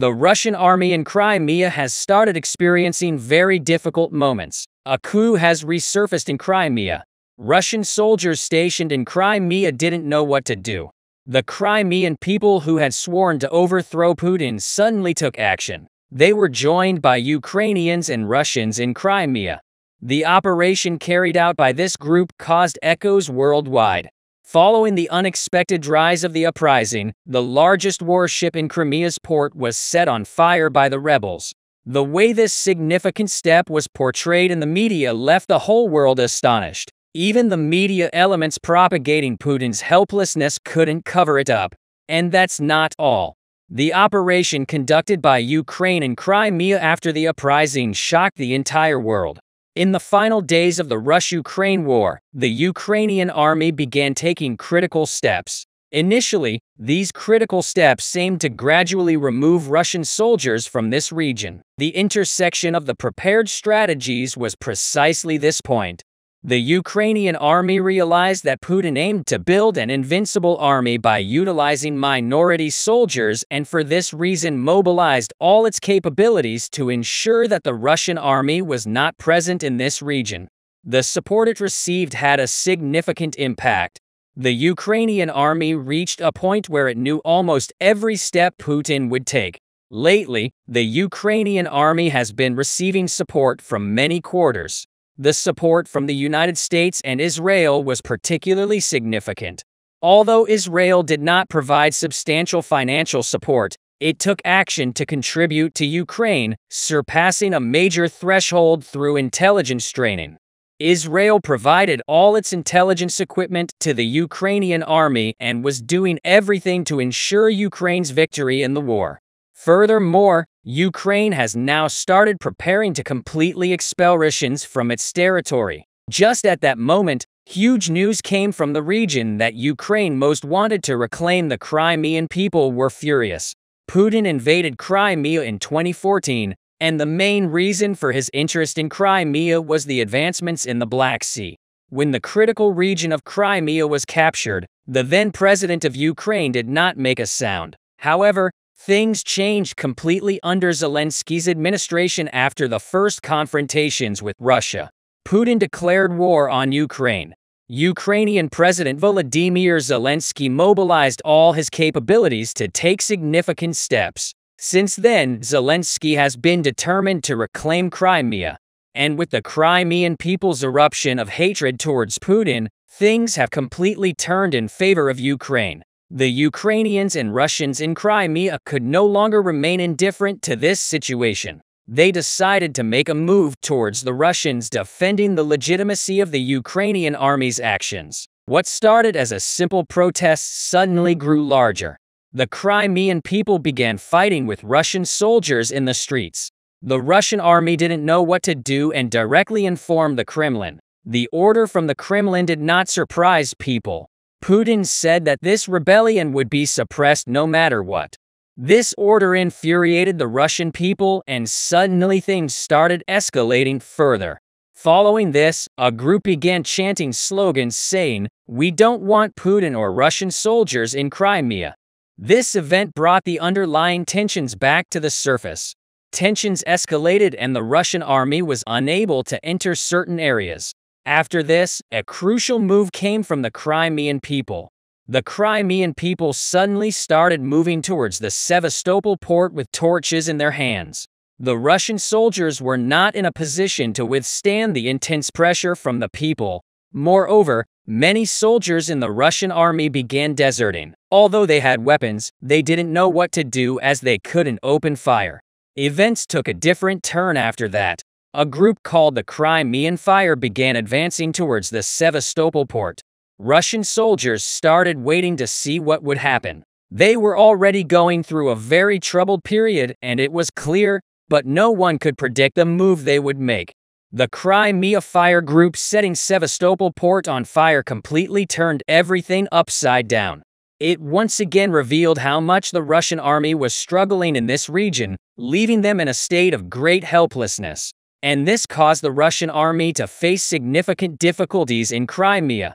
The Russian army in Crimea has started experiencing very difficult moments. A coup has resurfaced in Crimea. Russian soldiers stationed in Crimea didn't know what to do. The Crimean people who had sworn to overthrow Putin suddenly took action. They were joined by Ukrainians and Russians in Crimea. The operation carried out by this group caused echoes worldwide. Following the unexpected rise of the uprising, the largest warship in Crimea's port was set on fire by the rebels. The way this significant step was portrayed in the media left the whole world astonished. Even the media elements propagating Putin's helplessness couldn't cover it up. And that's not all. The operation conducted by Ukraine in Crimea after the uprising shocked the entire world. In the final days of the Russia-Ukraine war, the Ukrainian army began taking critical steps. Initially, these critical steps aimed to gradually remove Russian soldiers from this region. The intersection of the prepared strategies was precisely this point. The Ukrainian army realized that Putin aimed to build an invincible army by utilizing minority soldiers and for this reason mobilized all its capabilities to ensure that the Russian army was not present in this region. The support it received had a significant impact. The Ukrainian army reached a point where it knew almost every step Putin would take. Lately, the Ukrainian army has been receiving support from many quarters. The support from the United States and Israel was particularly significant. Although Israel did not provide substantial financial support, it took action to contribute to Ukraine, surpassing a major threshold through intelligence training. Israel provided all its intelligence equipment to the Ukrainian army and was doing everything to ensure Ukraine's victory in the war. Furthermore, Ukraine has now started preparing to completely expel Russians from its territory. Just at that moment, huge news came from the region that Ukraine most wanted to reclaim. The Crimean people were furious. Putin invaded Crimea in 2014, and the main reason for his interest in Crimea was the advancements in the Black Sea. When the critical region of Crimea was captured, the then president of Ukraine did not make a sound. However, things changed completely under Zelensky's administration after the first confrontations with Russia. Putin declared war on Ukraine. Ukrainian President Volodymyr Zelensky mobilized all his capabilities to take significant steps. Since then, Zelensky has been determined to reclaim Crimea. And with the Crimean people's eruption of hatred towards Putin, things have completely turned in favor of Ukraine. The Ukrainians and Russians in Crimea could no longer remain indifferent to this situation. They decided to make a move towards the Russians, defending the legitimacy of the Ukrainian army's actions. What started as a simple protest suddenly grew larger. The Crimean people began fighting with Russian soldiers in the streets. The Russian army didn't know what to do and directly informed the Kremlin. The order from the Kremlin did not surprise people. Putin said that this rebellion would be suppressed no matter what. This order infuriated the Russian people, and suddenly things started escalating further. Following this, a group began chanting slogans saying, "We don't want Putin or Russian soldiers in Crimea." This event brought the underlying tensions back to the surface. Tensions escalated and the Russian army was unable to enter certain areas. After this, a crucial move came from the Crimean people. The Crimean people suddenly started moving towards the Sevastopol port with torches in their hands. The Russian soldiers were not in a position to withstand the intense pressure from the people. Moreover, many soldiers in the Russian army began deserting. Although they had weapons, they didn't know what to do as they couldn't open fire. Events took a different turn after that. A group called the Crimean Fire began advancing towards the Sevastopol port. Russian soldiers started waiting to see what would happen. They were already going through a very troubled period, and it was clear, but no one could predict the move they would make. The Crimea Fire group setting Sevastopol port on fire completely turned everything upside down. It once again revealed how much the Russian army was struggling in this region, leaving them in a state of great helplessness. And this caused the Russian army to face significant difficulties in Crimea.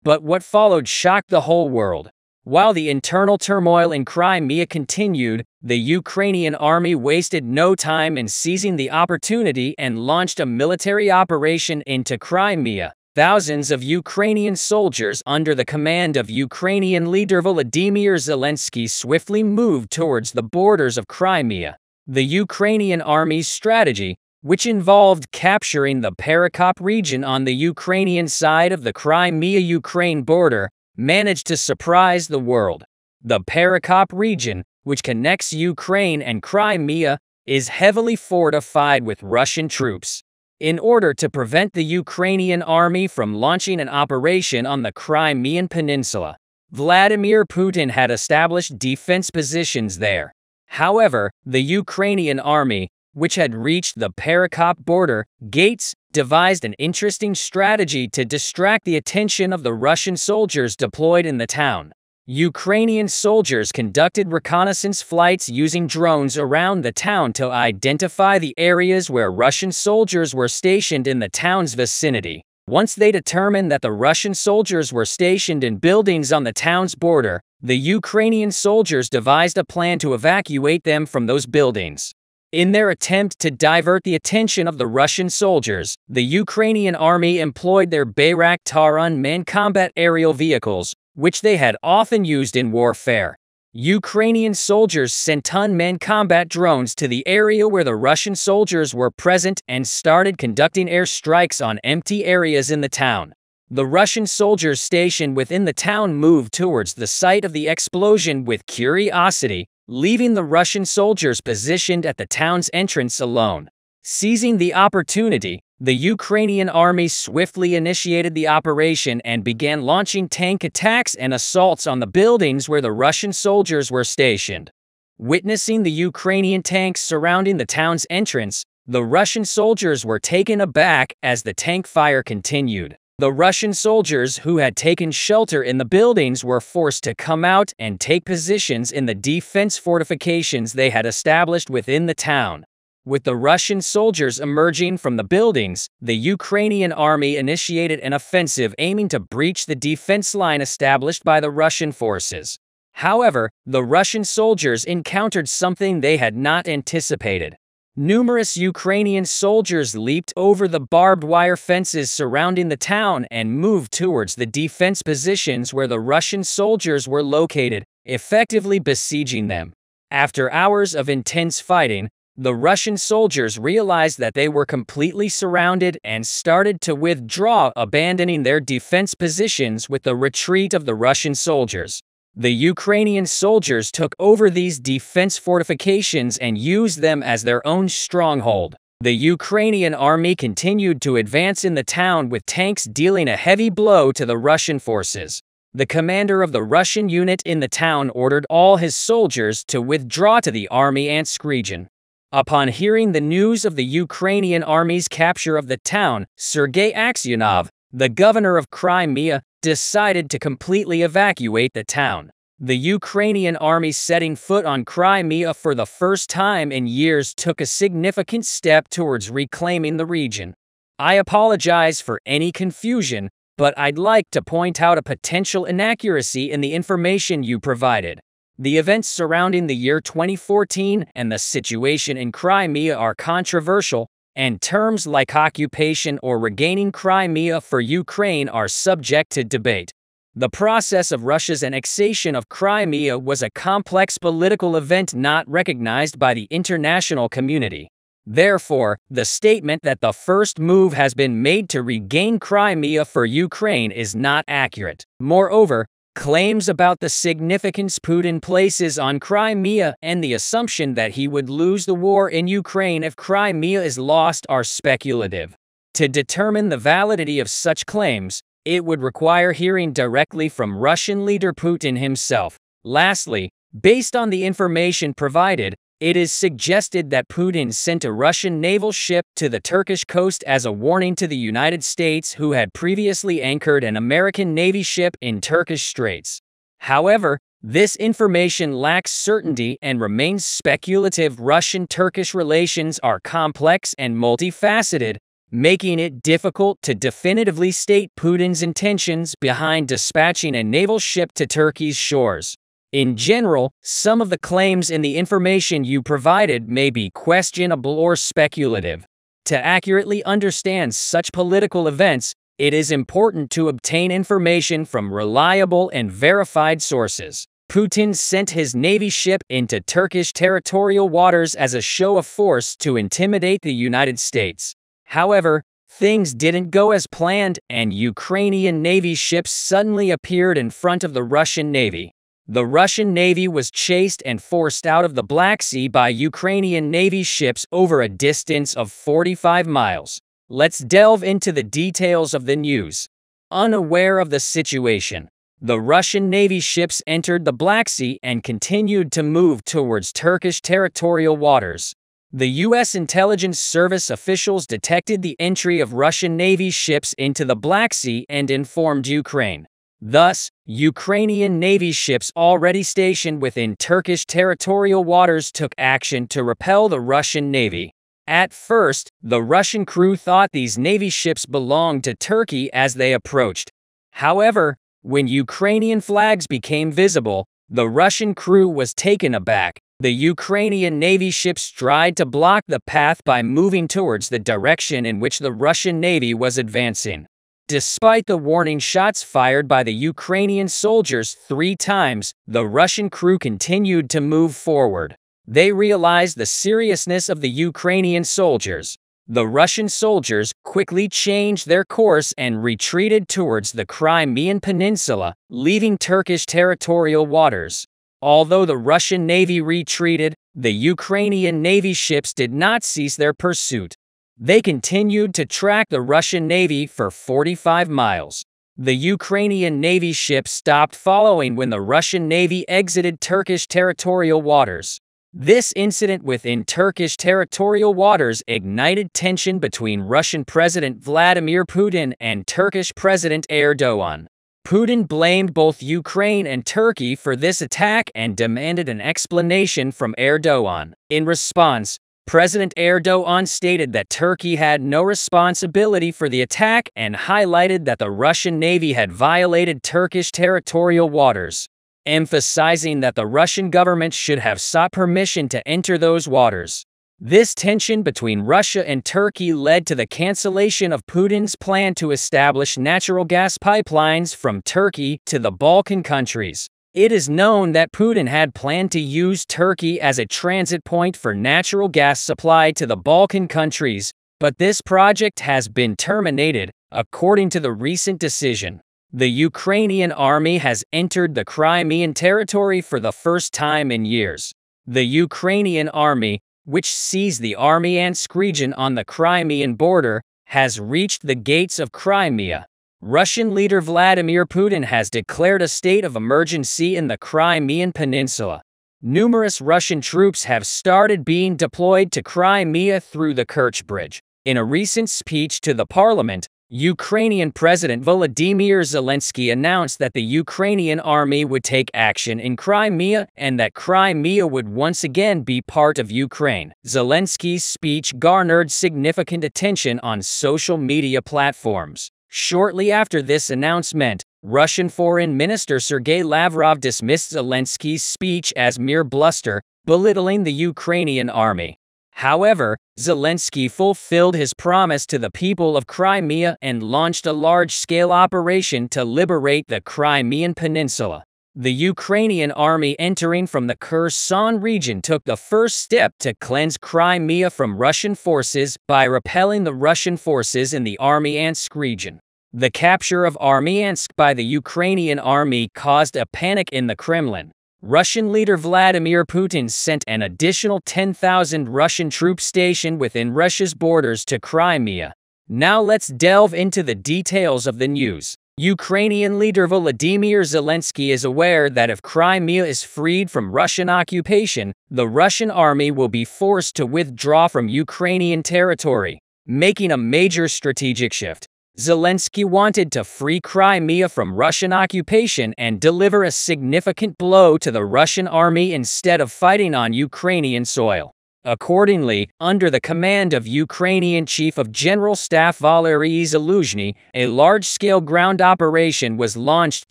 But what followed shocked the whole world. While the internal turmoil in Crimea continued, the Ukrainian army wasted no time in seizing the opportunity and launched a military operation into Crimea. Thousands of Ukrainian soldiers under the command of Ukrainian leader Volodymyr Zelensky swiftly moved towards the borders of Crimea. The Ukrainian army's strategy, which involved capturing the Perekop region on the Ukrainian side of the Crimea-Ukraine border, managed to surprise the world. The Perekop region, which connects Ukraine and Crimea, is heavily fortified with Russian troops. In order to prevent the Ukrainian army from launching an operation on the Crimean Peninsula, Vladimir Putin had established defense positions there. However, the Ukrainian army, which had reached the Perekop border gates, devised an interesting strategy to distract the attention of the Russian soldiers deployed in the town. Ukrainian soldiers conducted reconnaissance flights using drones around the town to identify the areas where Russian soldiers were stationed in the town's vicinity. Once they determined that the Russian soldiers were stationed in buildings on the town's border, the Ukrainian soldiers devised a plan to evacuate them from those buildings. In their attempt to divert the attention of the Russian soldiers, the Ukrainian army employed their Bayraktar unmanned combat aerial vehicles, which they had often used in warfare. Ukrainian soldiers sent unmanned combat drones to the area where the Russian soldiers were present and started conducting airstrikes on empty areas in the town. The Russian soldiers stationed within the town moved towards the site of the explosion with curiosity, leaving the Russian soldiers positioned at the town's entrance alone. Seizing the opportunity, the Ukrainian army swiftly initiated the operation and began launching tank attacks and assaults on the buildings where the Russian soldiers were stationed. Witnessing the Ukrainian tanks surrounding the town's entrance, the Russian soldiers were taken aback as the tank fire continued. The Russian soldiers who had taken shelter in the buildings were forced to come out and take positions in the defense fortifications they had established within the town. With the Russian soldiers emerging from the buildings, the Ukrainian army initiated an offensive aiming to breach the defense line established by the Russian forces. However, the Russian soldiers encountered something they had not anticipated. Numerous Ukrainian soldiers leaped over the barbed wire fences surrounding the town and moved towards the defense positions where the Russian soldiers were located, effectively besieging them. After hours of intense fighting, the Russian soldiers realized that they were completely surrounded and started to withdraw, abandoning their defense positions with the retreat of the Russian soldiers. The Ukrainian soldiers took over these defense fortifications and used them as their own stronghold. The Ukrainian army continued to advance in the town with tanks dealing a heavy blow to the Russian forces. The commander of the Russian unit in the town ordered all his soldiers to withdraw to the Armyansk region. Upon hearing the news of the Ukrainian army's capture of the town, Sergei Aksyonov, the governor of Crimea, decided to completely evacuate the town. The Ukrainian army setting foot on Crimea for the first time in years took a significant step towards reclaiming the region. I apologize for any confusion, but I'd like to point out a potential inaccuracy in the information you provided. The events surrounding the year 2014 and the situation in Crimea are controversial, and terms like occupation or regaining Crimea for Ukraine are subject to debate. The process of Russia's annexation of Crimea was a complex political event not recognized by the international community. Therefore, the statement that the first move has been made to regain Crimea for Ukraine is not accurate. Moreover, claims about the significance Putin places on Crimea and the assumption that he would lose the war in Ukraine if Crimea is lost are speculative. To determine the validity of such claims, it would require hearing directly from Russian leader Putin himself. Lastly, based on the information provided, it is suggested that Putin sent a Russian naval ship to the Turkish coast as a warning to the United States, who had previously anchored an American Navy ship in Turkish straits. However, this information lacks certainty and remains speculative. Russian-Turkish relations are complex and multifaceted. making it difficult to definitively state Putin's intentions behind dispatching a naval ship to Turkey's shores. In general, some of the claims in the information you provided may be questionable or speculative. To accurately understand such political events, it is important to obtain information from reliable and verified sources. Putin sent his Navy ship into Turkish territorial waters as a show of force to intimidate the United States. However, things didn't go as planned, and Ukrainian Navy ships suddenly appeared in front of the Russian Navy. The Russian Navy was chased and forced out of the Black Sea by Ukrainian Navy ships over a distance of 45 miles. Let's delve into the details of the news. Unaware of the situation, the Russian Navy ships entered the Black Sea and continued to move towards Turkish territorial waters. The U.S. intelligence service officials detected the entry of Russian Navy ships into the Black Sea and informed Ukraine. Thus, Ukrainian Navy ships already stationed within Turkish territorial waters took action to repel the Russian Navy. At first, the Russian crew thought these Navy ships belonged to Turkey as they approached. However, when Ukrainian flags became visible, the Russian crew was taken aback. The Ukrainian Navy ships tried to block the path by moving towards the direction in which the Russian Navy was advancing. Despite the warning shots fired by the Ukrainian soldiers 3 times, the Russian crew continued to move forward. They realized the seriousness of the Ukrainian soldiers. The Russian soldiers quickly changed their course and retreated towards the Crimean Peninsula, leaving Turkish territorial waters. Although the Russian Navy retreated, the Ukrainian Navy ships did not cease their pursuit. They continued to track the Russian Navy for 45 miles. The Ukrainian Navy ships stopped following when the Russian Navy exited Turkish territorial waters. This incident within Turkish territorial waters ignited tension between Russian President Vladimir Putin and Turkish President Erdogan. Putin blamed both Ukraine and Turkey for this attack and demanded an explanation from Erdogan. In response, President Erdogan stated that Turkey had no responsibility for the attack and highlighted that the Russian Navy had violated Turkish territorial waters, emphasizing that the Russian government should have sought permission to enter those waters. This tension between Russia and Turkey led to the cancellation of Putin's plan to establish natural gas pipelines from Turkey to the Balkan countries. It is known that Putin had planned to use Turkey as a transit point for natural gas supply to the Balkan countries, but this project has been terminated, according to the recent decision. The Ukrainian army has entered the Crimean territory for the first time in years. The Ukrainian army, which seized the Armyansk region on the Crimean border, has reached the gates of Crimea. Russian leader Vladimir Putin has declared a state of emergency in the Crimean Peninsula. Numerous Russian troops have started being deployed to Crimea through the Kerch Bridge. In a recent speech to the parliament, Ukrainian President Volodymyr Zelensky announced that the Ukrainian army would take action in Crimea and that Crimea would once again be part of Ukraine. Zelensky's speech garnered significant attention on social media platforms. Shortly after this announcement, Russian Foreign Minister Sergei Lavrov dismissed Zelensky's speech as mere bluster, belittling the Ukrainian army. However, Zelensky fulfilled his promise to the people of Crimea and launched a large-scale operation to liberate the Crimean Peninsula. The Ukrainian army entering from the Kherson region took the first step to cleanse Crimea from Russian forces by repelling the Russian forces in the Armyansk region. The capture of Armyansk by the Ukrainian army caused a panic in the Kremlin. Russian leader Vladimir Putin sent an additional 10,000 Russian troops stationed within Russia's borders to Crimea. Now let's delve into the details of the news. Ukrainian leader Volodymyr Zelensky is aware that if Crimea is freed from Russian occupation, the Russian army will be forced to withdraw from Ukrainian territory, making a major strategic shift. Zelensky wanted to free Crimea from Russian occupation and deliver a significant blow to the Russian army instead of fighting on Ukrainian soil. Accordingly, under the command of Ukrainian Chief of General Staff Valery Zaluzhny, a large-scale ground operation was launched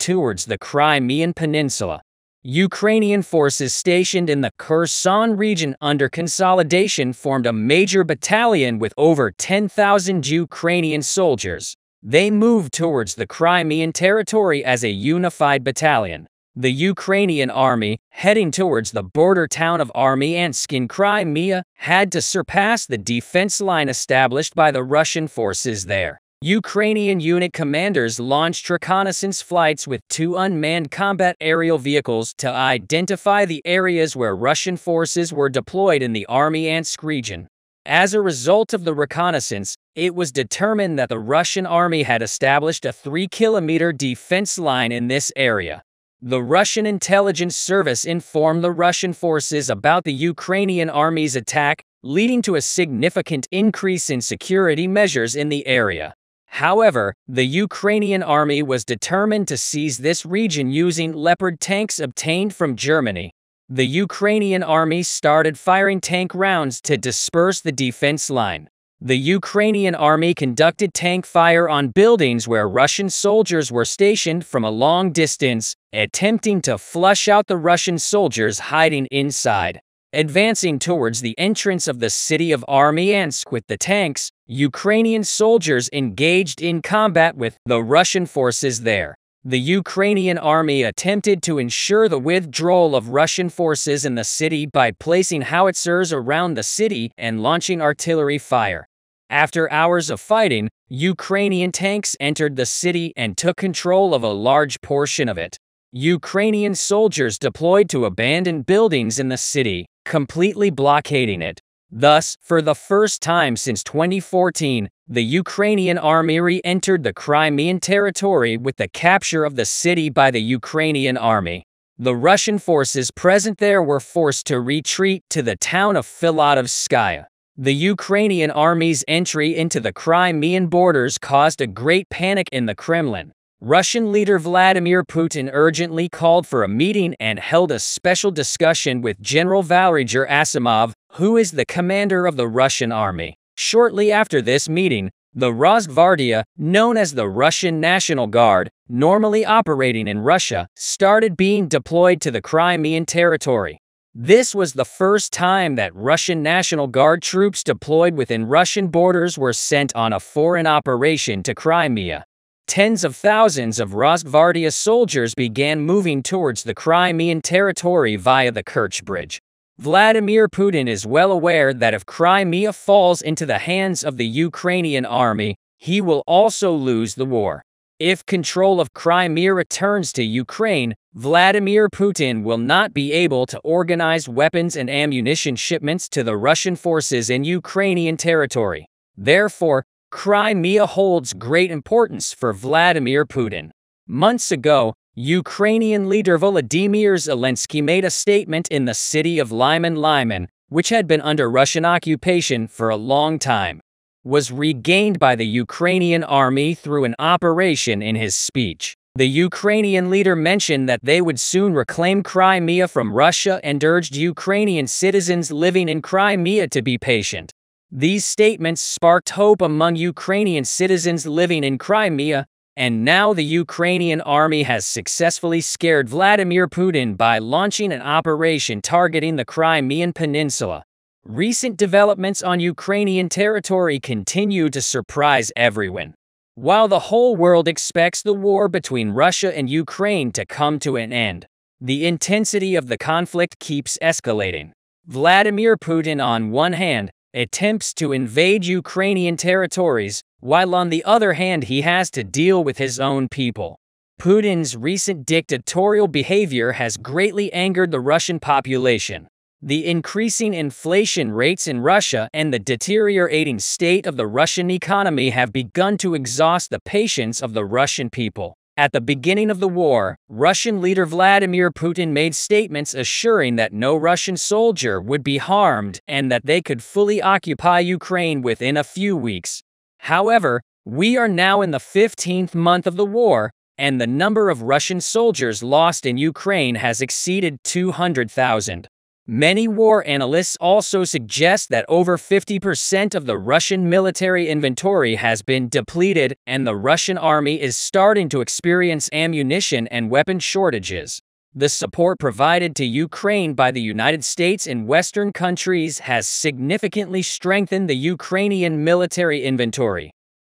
towards the Crimean Peninsula. Ukrainian forces stationed in the Kherson region under consolidation formed a major battalion with over 10,000 Ukrainian soldiers. They moved towards the Crimean territory as a unified battalion. The Ukrainian army, heading towards the border town of Armyansk in Crimea, had to surpass the defense line established by the Russian forces there. Ukrainian unit commanders launched reconnaissance flights with 2 unmanned combat aerial vehicles to identify the areas where Russian forces were deployed in the Armyansk region. As a result of the reconnaissance, it was determined that the Russian army had established a 3-kilometer defense line in this area. The Russian intelligence service informed the Russian forces about the Ukrainian army's attack, leading to a significant increase in security measures in the area. However, the Ukrainian army was determined to seize this region using Leopard tanks obtained from Germany. The Ukrainian army started firing tank rounds to disperse the defense line. The Ukrainian army conducted tank fire on buildings where Russian soldiers were stationed from a long distance, attempting to flush out the Russian soldiers hiding inside. Advancing towards the entrance of the city of Armyansk with the tanks, Ukrainian soldiers engaged in combat with the Russian forces there. The Ukrainian army attempted to ensure the withdrawal of Russian forces in the city by placing howitzers around the city and launching artillery fire. After hours of fighting, Ukrainian tanks entered the city and took control of a large portion of it. Ukrainian soldiers deployed to abandoned buildings in the city, completely blockading it. Thus, for the first time since 2014, the Ukrainian army re-entered the Crimean territory with the capture of the city by the Ukrainian army. The Russian forces present there were forced to retreat to the town of Filatovskaya. The Ukrainian army's entry into the Crimean borders caused a great panic in the Kremlin. Russian leader Vladimir Putin urgently called for a meeting and held a special discussion with General Valery Gerasimov, who is the commander of the Russian army. Shortly after this meeting, the Rosgvardia, known as the Russian National Guard, normally operating in Russia, started being deployed to the Crimean territory. This was the first time that Russian National Guard troops deployed within Russian borders were sent on a foreign operation to Crimea. Tens of thousands of Rosgvardia soldiers began moving towards the Crimean territory via the Kerch Bridge. Vladimir Putin is well aware that if Crimea falls into the hands of the Ukrainian army, he will also lose the war. If control of Crimea returns to Ukraine, Vladimir Putin will not be able to organize weapons and ammunition shipments to the Russian forces in Ukrainian territory. Therefore, Crimea holds great importance for Vladimir Putin. Months ago, Ukrainian leader Volodymyr Zelensky made a statement in the city of Lyman, which had been under Russian occupation for a long time, was regained by the Ukrainian army through an operation in his speech. The Ukrainian leader mentioned that they would soon reclaim Crimea from Russia and urged Ukrainian citizens living in Crimea to be patient. These statements sparked hope among Ukrainian citizens living in Crimea, and now the Ukrainian army has successfully scared Vladimir Putin by launching an operation targeting the Crimean Peninsula. Recent developments on Ukrainian territory continue to surprise everyone. While the whole world expects the war between Russia and Ukraine to come to an end, the intensity of the conflict keeps escalating. Vladimir Putin, on one hand, attempts to invade Ukrainian territories, while on the other hand he has to deal with his own people. Putin's recent dictatorial behavior has greatly angered the Russian population. The increasing inflation rates in Russia and the deteriorating state of the Russian economy have begun to exhaust the patience of the Russian people. At the beginning of the war, Russian leader Vladimir Putin made statements assuring that no Russian soldier would be harmed and that they could fully occupy Ukraine within a few weeks. However, we are now in the 15th month of the war, and the number of Russian soldiers lost in Ukraine has exceeded 200,000. Many war analysts also suggest that over 50% of the Russian military inventory has been depleted, and the Russian army is starting to experience ammunition and weapon shortages. The support provided to Ukraine by the United States and Western countries has significantly strengthened the Ukrainian military inventory.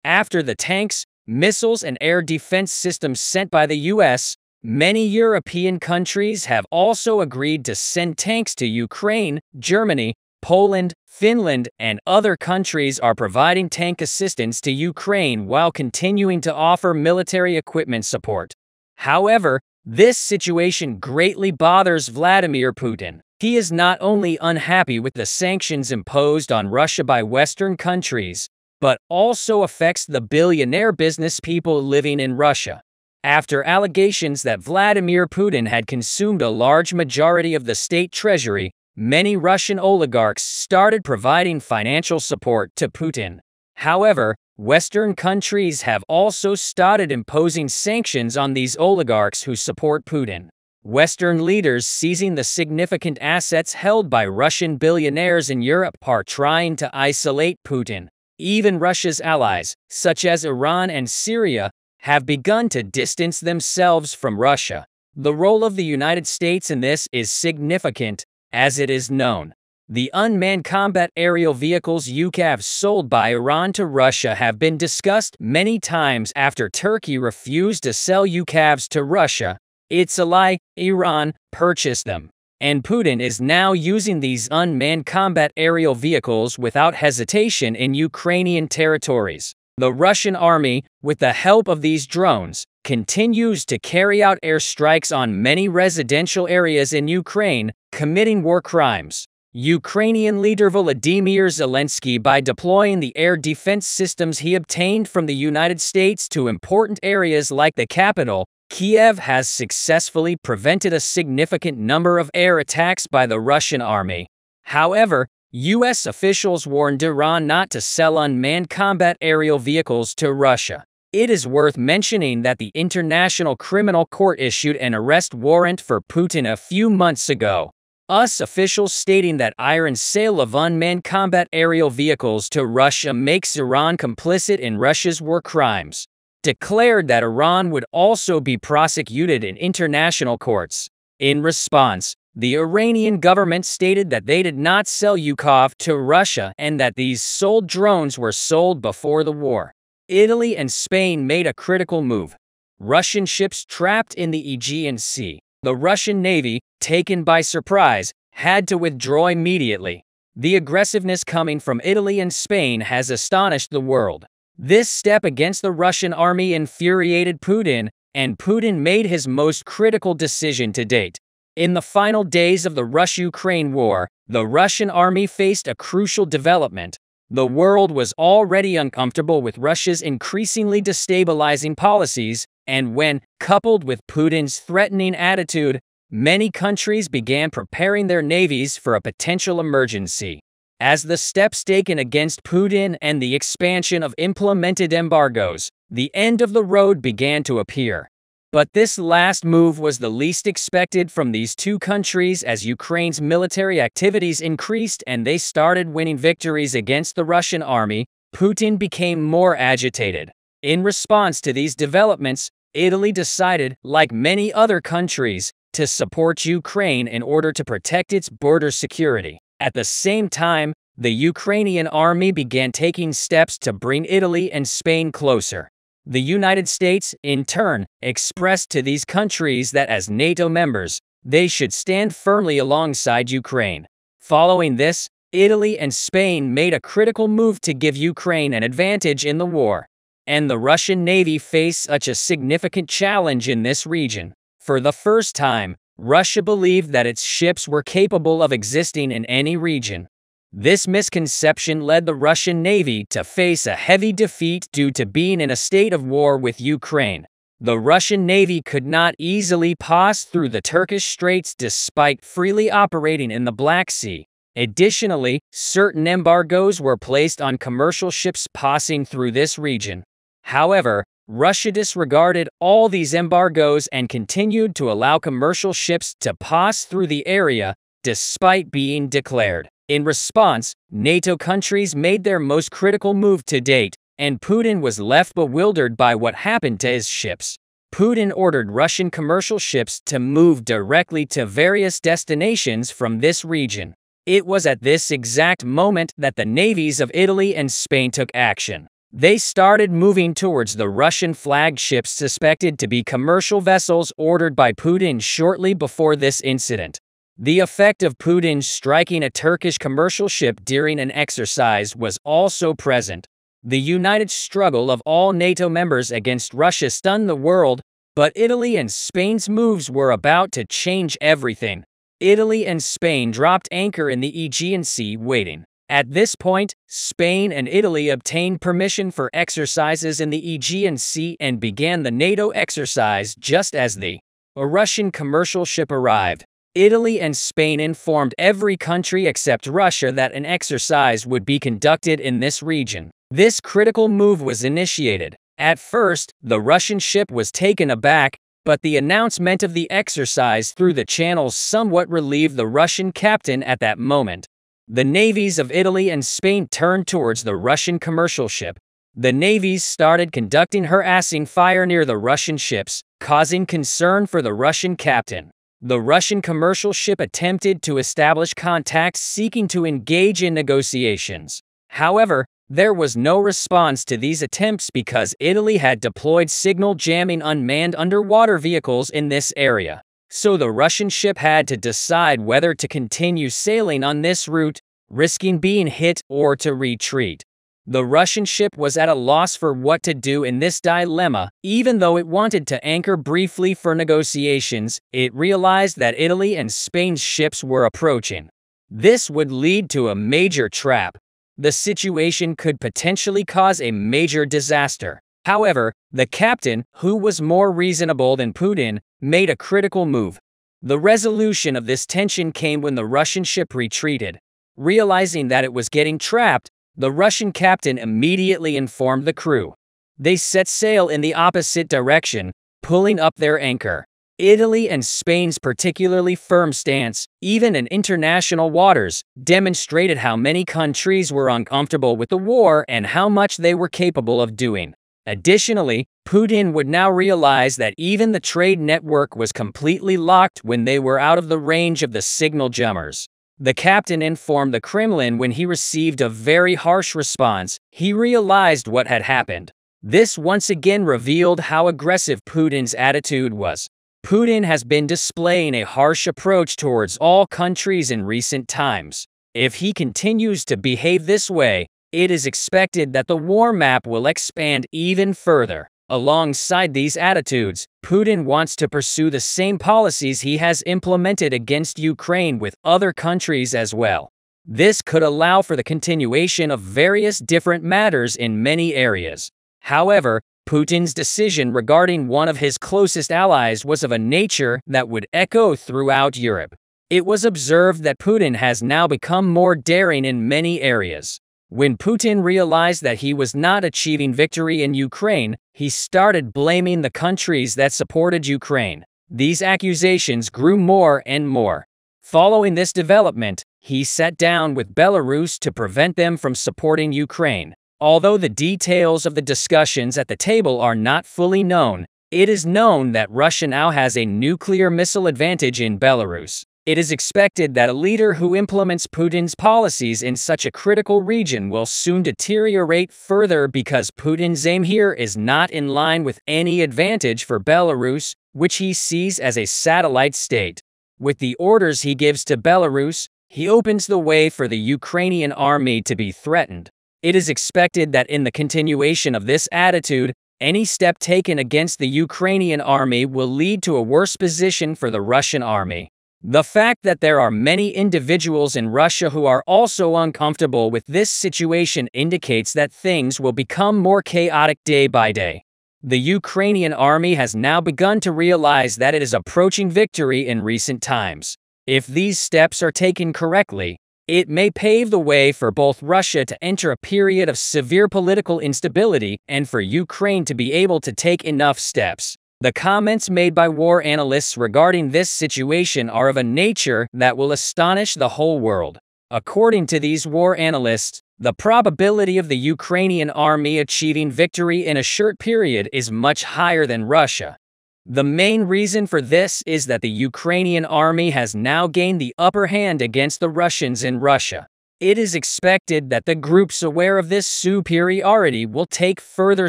After the tanks, missiles, and air defense systems sent by the U.S., many European countries have also agreed to send tanks to Ukraine. Germany, Poland, Finland, and other countries are providing tank assistance to Ukraine while continuing to offer military equipment support. However, this situation greatly bothers Vladimir Putin. He is not only unhappy with the sanctions imposed on Russia by Western countries, but also affects the billionaire business people living in Russia. After allegations that Vladimir Putin had consumed a large majority of the state treasury, many Russian oligarchs started providing financial support to Putin. However, Western countries have also started imposing sanctions on these oligarchs who support Putin. Western leaders seizing the significant assets held by Russian billionaires in Europe are trying to isolate Putin. Even Russia's allies, such as Iran and Syria, have begun to distance themselves from Russia. The role of the United States in this is significant, as it is known. The unmanned combat aerial vehicles UCAV sold by Iran to Russia have been discussed many times after Turkey refused to sell UCAVs to Russia. It's a lie, Iran purchased them. And Putin is now using these unmanned combat aerial vehicles without hesitation in Ukrainian territories. The Russian army, with the help of these drones, continues to carry out airstrikes on many residential areas in Ukraine, committing war crimes. Ukrainian leader Volodymyr Zelensky, by deploying the air defense systems he obtained from the United States to important areas like the capital, Kiev, has successfully prevented a significant number of air attacks by the Russian army. However, U.S. officials warned Iran not to sell unmanned combat aerial vehicles to Russia. It is worth mentioning that the International Criminal Court issued an arrest warrant for Putin a few months ago. US officials stating that Iran's sale of unmanned combat aerial vehicles to Russia makes Iran complicit in Russia's war crimes, declared that Iran would also be prosecuted in international courts. In response, the Iranian government stated that they did not sell UCAV to Russia and that these sold drones were sold before the war. Italy and Spain made a critical move. Russian ships trapped in the Aegean Sea. The Russian Navy, taken by surprise, had to withdraw immediately. The aggressiveness coming from Italy and Spain has astonished the world. This step against the Russian army infuriated Putin, and Putin made his most critical decision to date. In the final days of the Russia-Ukraine war, the Russian army faced a crucial development. The world was already uncomfortable with Russia's increasingly destabilizing policies, and when, coupled with Putin's threatening attitude, many countries began preparing their navies for a potential emergency. As the steps taken against Putin and the expansion of implemented embargoes, the end of the road began to appear. But this last move was the least expected from these two countries as Ukraine's military activities increased and they started winning victories against the Russian army. Putin became more agitated. In response to these developments, Italy decided, like many other countries, to support Ukraine in order to protect its border security. At the same time, the Ukrainian army began taking steps to bring Italy and Spain closer. The United States, in turn, expressed to these countries that as NATO members, they should stand firmly alongside Ukraine. Following this, Italy and Spain made a critical move to give Ukraine an advantage in the war. And the Russian Navy faced such a significant challenge in this region. For the first time, Russia believed that its ships were capable of existing in any region. This misconception led the Russian Navy to face a heavy defeat due to being in a state of war with Ukraine. The Russian Navy could not easily pass through the Turkish Straits despite freely operating in the Black Sea. Additionally, certain embargoes were placed on commercial ships passing through this region. However, Russia disregarded all these embargoes and continued to allow commercial ships to pass through the area, despite being declared. In response, NATO countries made their most critical move to date, and Putin was left bewildered by what happened to his ships. Putin ordered Russian commercial ships to move directly to various destinations from this region. It was at this exact moment that the navies of Italy and Spain took action. They started moving towards the Russian flagships suspected to be commercial vessels ordered by Putin shortly before this incident. The effect of Putin striking a Turkish commercial ship during an exercise was also present. The united struggle of all NATO members against Russia stunned the world, but Italy and Spain's moves were about to change everything. Italy and Spain dropped anchor in the Aegean Sea, waiting. At this point, Spain and Italy obtained permission for exercises in the Aegean Sea and began the NATO exercise just as a Russian commercial ship arrived. Italy and Spain informed every country except Russia that an exercise would be conducted in this region. This critical move was initiated. At first, the Russian ship was taken aback, but the announcement of the exercise through the channels somewhat relieved the Russian captain at that moment. The navies of Italy and Spain turned towards the Russian commercial ship. The navies started conducting harassing fire near the Russian ships, causing concern for the Russian captain. The Russian commercial ship attempted to establish contacts seeking to engage in negotiations. However, there was no response to these attempts because Italy had deployed signal jamming unmanned underwater vehicles in this area. So the Russian ship had to decide whether to continue sailing on this route, risking being hit, or to retreat. The Russian ship was at a loss for what to do in this dilemma. Even though it wanted to anchor briefly for negotiations, it realized that Italy and Spain's ships were approaching. This would lead to a major trap. The situation could potentially cause a major disaster. However, the captain, who was more reasonable than Putin, made a critical move. The resolution of this tension came when the Russian ship retreated. Realizing that it was getting trapped, the Russian captain immediately informed the crew. They set sail in the opposite direction, pulling up their anchor. Italy and Spain's particularly firm stance, even in international waters, demonstrated how many countries were uncomfortable with the war and how much they were capable of doing. Additionally, Putin would now realize that even the trade network was completely locked when they were out of the range of the signal jammers. The captain informed the Kremlin when he received a very harsh response. He realized what had happened. This once again revealed how aggressive Putin's attitude was. Putin has been displaying a harsh approach towards all countries in recent times. If he continues to behave this way, it is expected that the war map will expand even further. Alongside these attitudes, Putin wants to pursue the same policies he has implemented against Ukraine with other countries as well. This could allow for the continuation of various different matters in many areas. However, Putin's decision regarding one of his closest allies was of a nature that would echo throughout Europe. It was observed that Putin has now become more daring in many areas. When Putin realized that he was not achieving victory in Ukraine, he started blaming the countries that supported Ukraine. These accusations grew more and more. Following this development, he sat down with Belarus to prevent them from supporting Ukraine. Although the details of the discussions at the table are not fully known, it is known that Russia now has a nuclear missile advantage in Belarus. It is expected that a leader who implements Putin's policies in such a critical region will soon deteriorate further because Putin's aim here is not in line with any advantage for Belarus, which he sees as a satellite state. With the orders he gives to Belarus, he opens the way for the Ukrainian army to be threatened. It is expected that in the continuation of this attitude, any step taken against the Ukrainian army will lead to a worse position for the Russian army. The fact that there are many individuals in Russia who are also uncomfortable with this situation indicates that things will become more chaotic day by day. The Ukrainian army has now begun to realize that it is approaching victory in recent times. If these steps are taken correctly, it may pave the way for both Russia to enter a period of severe political instability and for Ukraine to be able to take enough steps The comments made by war analysts regarding this situation are of a nature that will astonish the whole world. According to these war analysts, the probability of the Ukrainian army achieving victory in a short period is much higher than Russia. The main reason for this is that the Ukrainian army has now gained the upper hand against the Russians in Russia. It is expected that the groups aware of this superiority will take further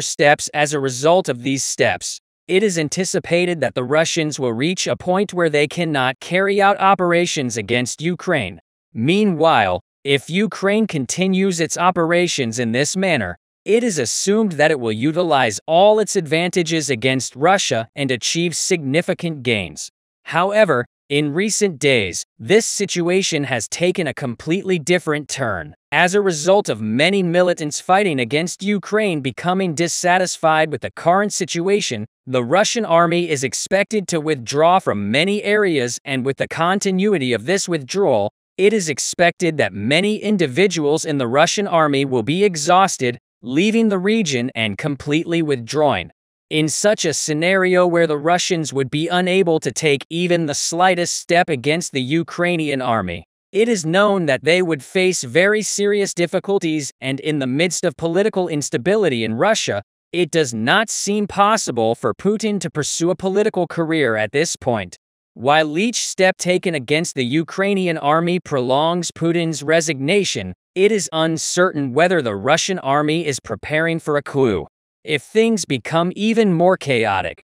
steps as a result of these steps. It is anticipated that the Russians will reach a point where they cannot carry out operations against Ukraine. Meanwhile, if Ukraine continues its operations in this manner, it is assumed that it will utilize all its advantages against Russia and achieve significant gains. However, in recent days, this situation has taken a completely different turn. As a result of many militants fighting against Ukraine becoming dissatisfied with the current situation, the Russian army is expected to withdraw from many areas, and with the continuity of this withdrawal, it is expected that many individuals in the Russian army will be exhausted, leaving the region and completely withdrawing. In such a scenario where the Russians would be unable to take even the slightest step against the Ukrainian army, it is known that they would face very serious difficulties, and in the midst of political instability in Russia, it does not seem possible for Putin to pursue a political career at this point. While each step taken against the Ukrainian army prolongs Putin's resignation, it is uncertain whether the Russian army is preparing for a coup. If things become even more chaotic,